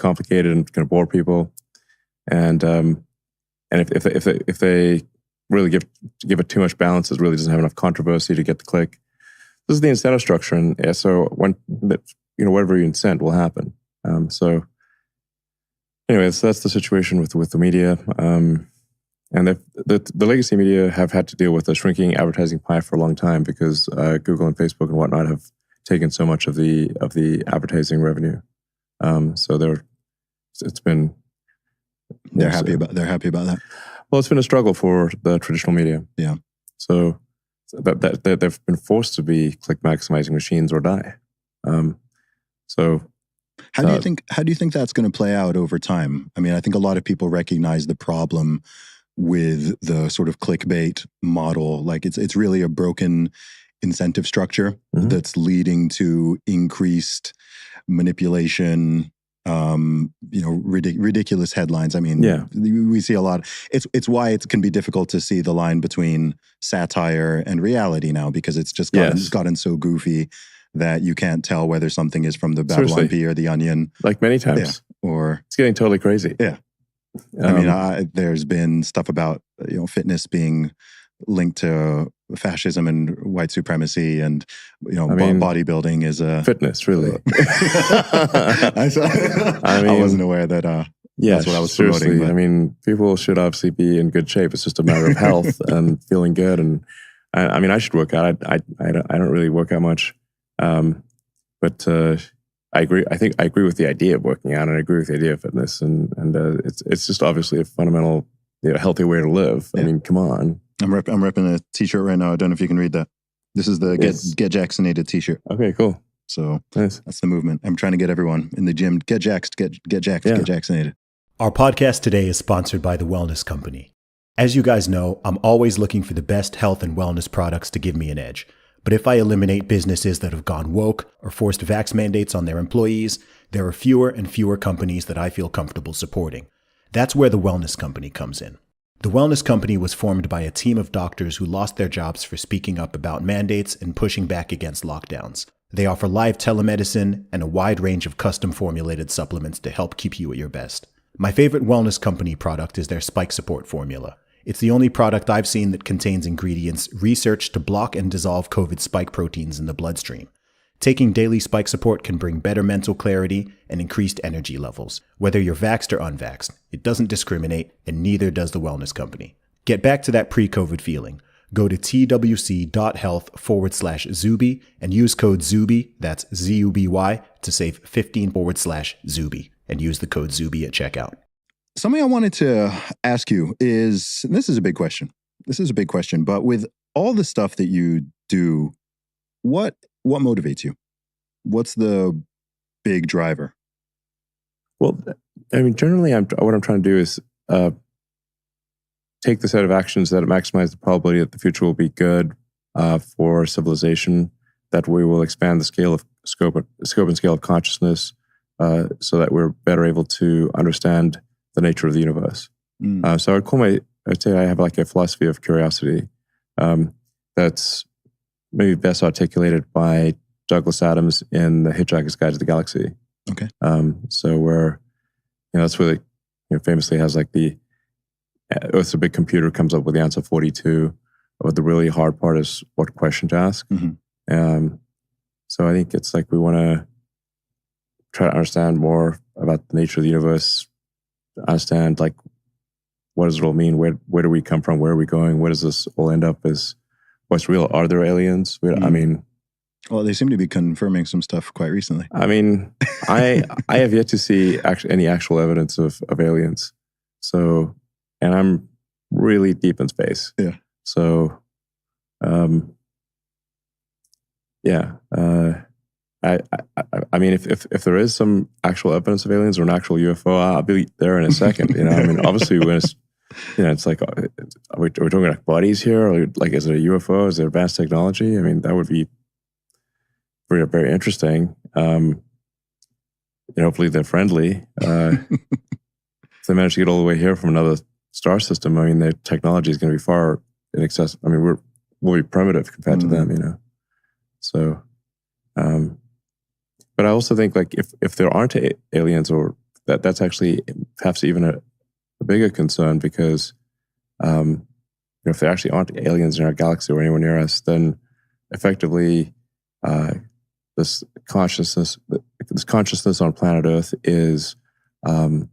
complicated and going to bore people. And if they really give it too much balance, it really doesn't have enough controversy to get the click. This is the incentive structure, and so whatever you incent will happen. So anyways, that's the situation with the media. And the legacy media have had to deal with a shrinking advertising pie for a long time because Google and Facebook and whatnot have taken so much of the advertising revenue. So they're happy about that. Well, it's been a struggle for the traditional media. Yeah. So that they've been forced to be click maximizing machines or die. So how do you think that's going to play out over time? I mean, I think a lot of people recognize the problem with the sort of clickbait model. Like it's really a broken incentive structure that's leading to increased manipulation, ridiculous headlines. I mean, we see a lot. It's why it can be difficult to see the line between satire and reality now, because it's just gotten so goofy that you can't tell whether something is from the Babylon Bee or the Onion. Like many times. Yeah. Or it's getting totally crazy. Yeah. I mean, there's been stuff about fitness being linked to fascism and white supremacy, and bodybuilding is a fitness. Really, I wasn't aware that. That's what I was promoting. But. I mean, people should obviously be in good shape. It's just a matter of health and feeling good. And I mean, I should work out. I don't really work out much, but. I agree. I think I agree with the idea of working out, and I agree with the idea of fitness, and it's just obviously a fundamental, healthy way to live. Yeah. I mean, come on. I'm repping a T-shirt right now. I don't know if you can read that. This is the Get Jacksinated T-shirt. Okay, cool. So nice. That's the movement. I'm trying to get everyone in the gym get Jacksinated. Our podcast today is sponsored by The Wellness Company. As you guys know, I'm always looking for the best health and wellness products to give me an edge. But if I eliminate businesses that have gone woke or forced vax mandates on their employees, there are fewer and fewer companies that I feel comfortable supporting. That's where The Wellness Company comes in. The Wellness Company was formed by a team of doctors who lost their jobs for speaking up about mandates and pushing back against lockdowns. They offer live telemedicine and a wide range of custom formulated supplements to help keep you at your best. My favorite Wellness Company product is their Spike Support formula. It's the only product I've seen that contains ingredients researched to block and dissolve COVID spike proteins in the bloodstream. Taking daily Spike Support can bring better mental clarity and increased energy levels. Whether you're vaxxed or unvaxxed, it doesn't discriminate, and neither does the Wellness Company. Get back to that pre-COVID feeling. Go to twc.health/Zuby and use code Zuby, that's ZUBY, to save 15/Zuby, and use the code Zuby at checkout. Something I wanted to ask you is, and this is a big question, but with all the stuff that you do, what motivates you? What's the big driver? Well, I mean, generally, what I'm trying to do is take the set of actions that maximize the probability that the future will be good for civilization, that we will expand the scope and scale of consciousness, so that we're better able to understand the nature of the universe. So I'd say I have like a philosophy of curiosity that's maybe best articulated by Douglas Adams in The Hitchhiker's Guide to the Galaxy. Okay. So where, that's where famously has like Earth's a big computer, comes up with the answer 42, but the really hard part is what question to ask. Mm-hmm. So I think it's like we want to try to understand more about the nature of the universe, understand like what does it all mean, where do we come from, where are we going, where does this all end up, what's real, are there aliens? I mean, well, they seem to be confirming some stuff quite recently. I mean, I have yet to see any actual evidence of aliens, so, and I'm really deep in space, so I mean, if there is some actual evidence of aliens or an actual UFO, I'll be there in a second. I mean, obviously, when it's like, are we talking like bodies here, or like, is it a UFO? Is it advanced technology? I mean, that would be very, very interesting. Hopefully, they're friendly. If they manage to get all the way here from another star system, I mean, their technology is going to be far in excess. I mean, we'll be primitive compared to them. So. But I also think like if there aren't aliens, or that's actually perhaps even a bigger concern because if there actually aren't aliens in our galaxy or anywhere near us, then effectively this consciousness on planet Earth is the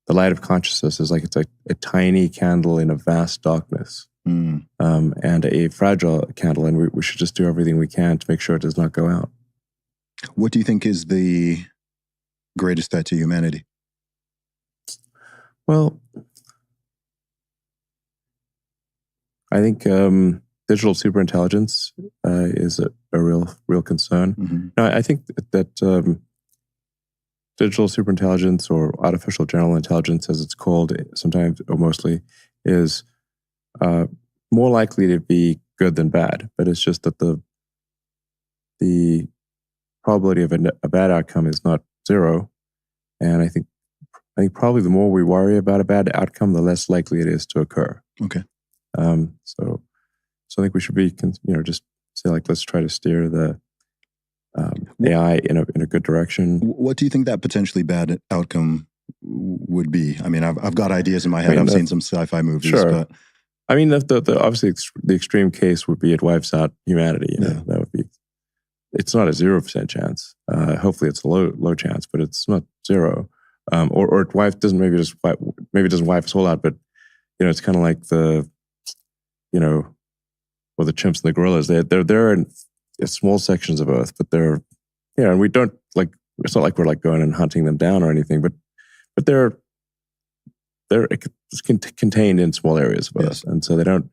light of consciousness is like it's a tiny candle in a vast darkness, and a fragile candle, and we should just do everything we can to make sure it does not go out. What do you think is the greatest threat to humanity? Well, I think digital superintelligence is a real concern. Mm-hmm. Now, I think that digital superintelligence or artificial general intelligence, as it's called sometimes or mostly, is more likely to be good than bad. But it's just that the probability of a bad outcome is not zero. And I think probably the more we worry about a bad outcome, the less likely it is to occur. Okay. So I think we should be, just say like, let's try to steer the AI in a good direction. What do you think that potentially bad outcome would be? I mean, I've got ideas in my head. I've seen some sci-fi movies, sure. But I mean, the obviously the extreme case would be it wipes out humanity. That would be. It's not a 0% chance. Hopefully, it's a low chance, but it's not zero. Or it doesn't maybe it doesn't wipe us all out, but it's kind of like the chimps and the gorillas. They're in small sections of Earth, but they're and we don't like. It's not like we're like going and hunting them down or anything, but they're contained in small areas of Earth, and so they don't.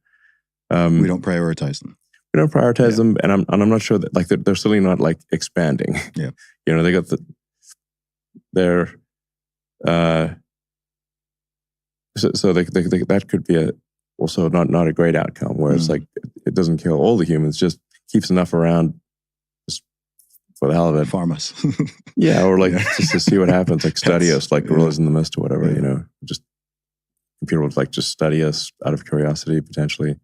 We don't prioritize them. We don't prioritize them, and I'm not sure that like they're certainly not like expanding. Yeah, they got they're so they that could be also not a great outcome where it's like it doesn't kill all the humans, just keeps enough around just for the hell of it. Farm us. Yeah, or like just to see what happens, like study us like gorillas in the mist or whatever, just computer would like just study us out of curiosity potentially.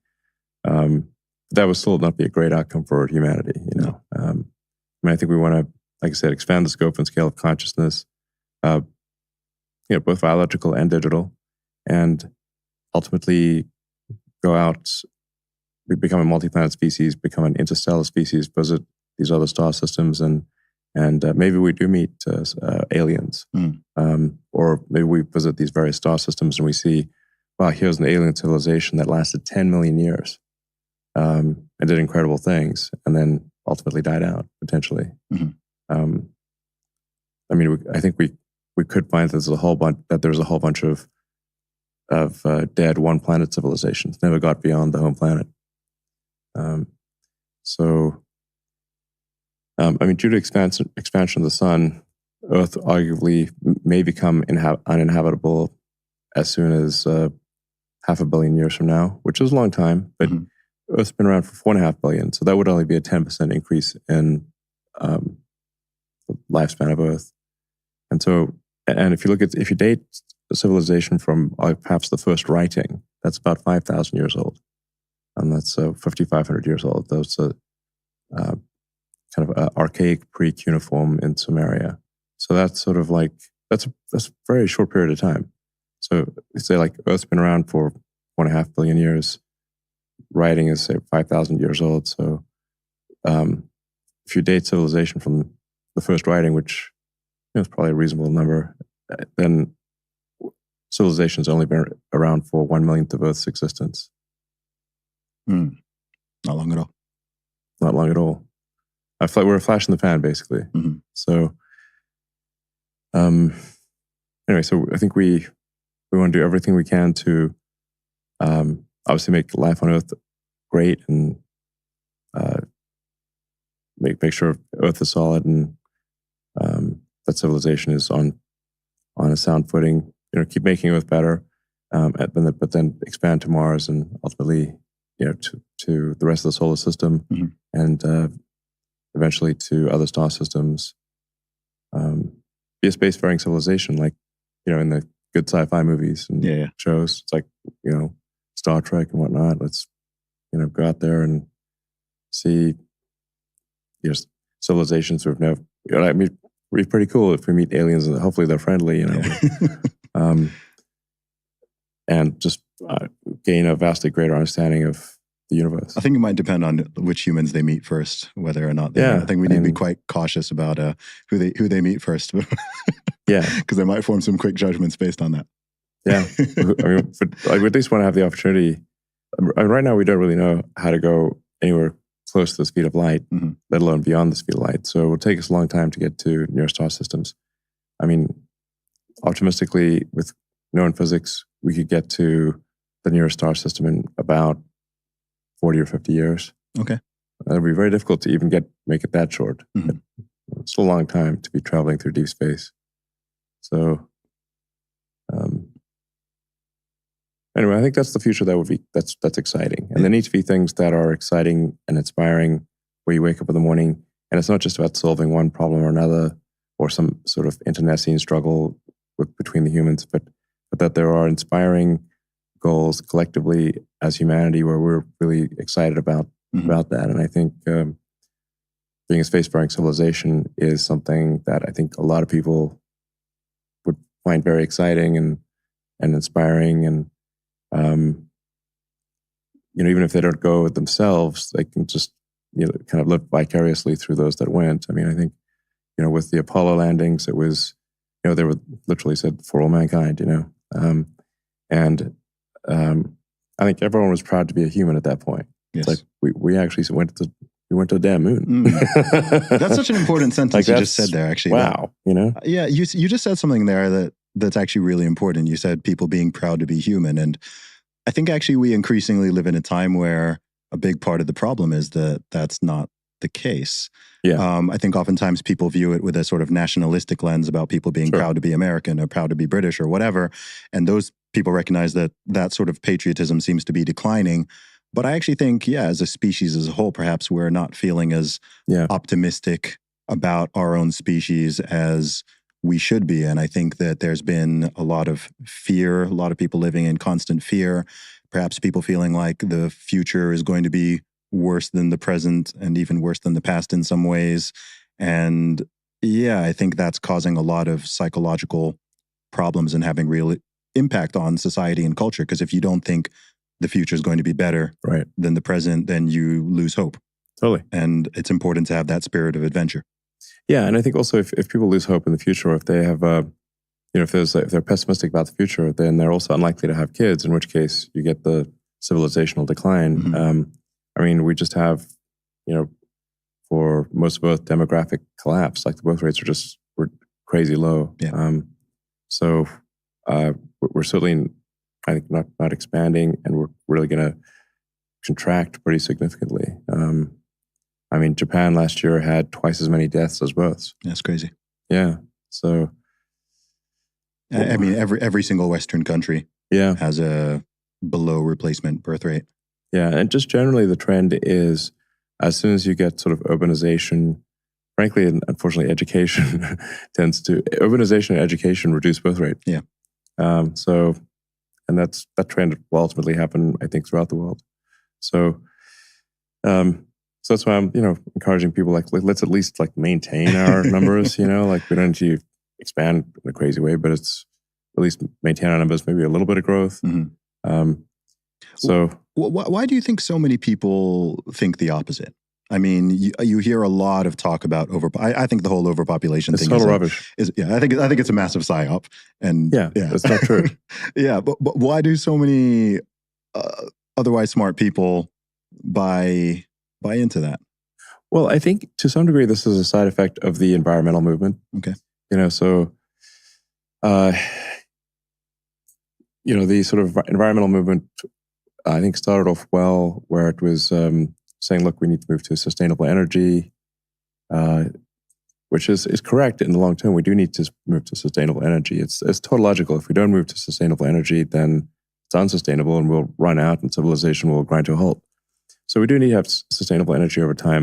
That would still not be a great outcome for humanity, No. I think we want to, like I said, expand the scope and scale of consciousness, both biological and digital, and ultimately go out, we become a multi-planet species, become an interstellar species, visit these other star systems, and maybe we do meet aliens, or maybe we visit these various star systems and we see, wow, here's an alien civilization that lasted 10 million years and did incredible things, and then ultimately died out potentially. Mm-hmm. I think we could find that there's a whole bunch of dead one planet civilizations, never got beyond the home planet. Due to expansion of the sun, Earth arguably may become uninhabitable as soon as 500 million years from now, which is a long time, but Earth's been around for 4.5 billion, so that would only be a 10% increase in the lifespan of Earth. And so, and if you date the civilization from perhaps the first writing, that's about 5,000 years old, and that's 5,500 years old. Those kind of archaic pre-cuneiform in Sumeria. So that's sort of like that's a very short period of time. So say like Earth's been around for 1.5 billion years. Writing is say 5,000 years old. So if you date civilization from the first writing, which is probably a reasonable number, then civilization's only been around for 1/millionth of Earth's existence. Not long at all. Not long at all. We're a flash in the pan, basically. Mm-hmm. So, anyway, so I think we want to do everything we can to obviously make life on Earth great and make sure Earth is solid and that civilization is on a sound footing. Keep making Earth better, but then expand to Mars and ultimately, to the rest of the solar system, and eventually to other star systems. Be a spacefaring civilization, like in the good sci-fi movies and shows. It's like Star Trek and whatnot. Let's go out there and see civilizations we've never. be pretty cool if we meet aliens and hopefully they're friendly, you know. Yeah. And just gain a vastly greater understanding of the universe. I think it might depend on which humans they meet first, whether or not they. Yeah, I think we need to be quite cautious about who they meet first. Yeah, because they might form some quick judgments based on that. Yeah, I mean, we at least want to have the opportunity. I mean, right now, we don't really know how to go anywhere close to the speed of light, let alone beyond the speed of light. So it will take us a long time to get to near star systems. I mean, optimistically, with known physics, we could get to the nearest star system in about 40 or 50 years. Okay. It would be very difficult to even make it that short. It's a long time to be traveling through deep space. So, anyway, I think that's the future that's exciting. And there need to be things that are exciting and inspiring where you wake up in the morning and it's not just about solving one problem or another or some sort of internecine struggle between the humans, but that there are inspiring goals collectively as humanity where we're really excited about that. And I think being a spacefaring civilization is something that I think a lot of people would find very exciting and inspiring. And even if they don't go themselves, they can just kind of live vicariously through those that went. I mean, I think with the Apollo landings, it was they were literally said for all mankind. And I think everyone was proud to be a human at that point. Yes. It's like we actually went to the damn moon. That's such an important sentence you just said there. Actually, wow. Yeah, you just said something there that's actually really important. You said people being proud to be human, and I think actually we increasingly live in a time where a big part of the problem is that that's not the case. Yeah. I think oftentimes people view it with a sort of nationalistic lens about people being proud to be American or proud to be British or whatever, and those people recognize that sort of patriotism seems to be declining. But I actually think, as a species as a whole, perhaps we're not feeling as optimistic about our own species as we should be. And I think that there's been a lot of fear, a lot of people living in constant fear, perhaps people feeling like the future is going to be worse than the present and even worse than the past in some ways. And I think that's causing a lot of psychological problems and having real impact on society and culture. Because if you don't think the future is going to be better than the present, then you lose hope. Totally. And it's important to have that spirit of adventure. Yeah, and I think also if people lose hope in the future, or if they have, if they're pessimistic about the future, then they're also unlikely to have kids. In which case, you get the civilizational decline. I mean, we just have, for most of Earth, demographic collapse. Like the birth rates were crazy low. Yeah. So we're certainly, I think, not expanding, and we're really going to contract pretty significantly. I mean, Japan last year had twice as many deaths as births. That's crazy. Yeah. So, I mean, every single Western country has a below replacement birth rate. Yeah, and just generally the trend is as soon as you get sort of urbanization, frankly, and unfortunately, education urbanization and education reduce birth rate. Yeah. So, and that trend will ultimately happen, I think, throughout the world. So, so that's why I'm, encouraging people let's at least maintain our numbers. We don't need to expand in a crazy way, but it's at least maintain our numbers, maybe a little bit of growth. So, why do you think so many people think the opposite? I mean, you hear a lot of talk about I think the whole overpopulation thing is rubbish. I think it's a massive psyop, and it's not true. But why do so many otherwise smart people buy into that? Well, I think to some degree this is a side effect of the environmental movement. Okay. So the sort of environmental movement, I think, started off well, where it was saying, look, we need to move to sustainable energy, which is correct in the long term. We do need to move to sustainable energy. It's tautological. If we don't move to sustainable energy, then it's unsustainable and we'll run out and civilization will grind to a halt. So we do need to have sustainable energy over time.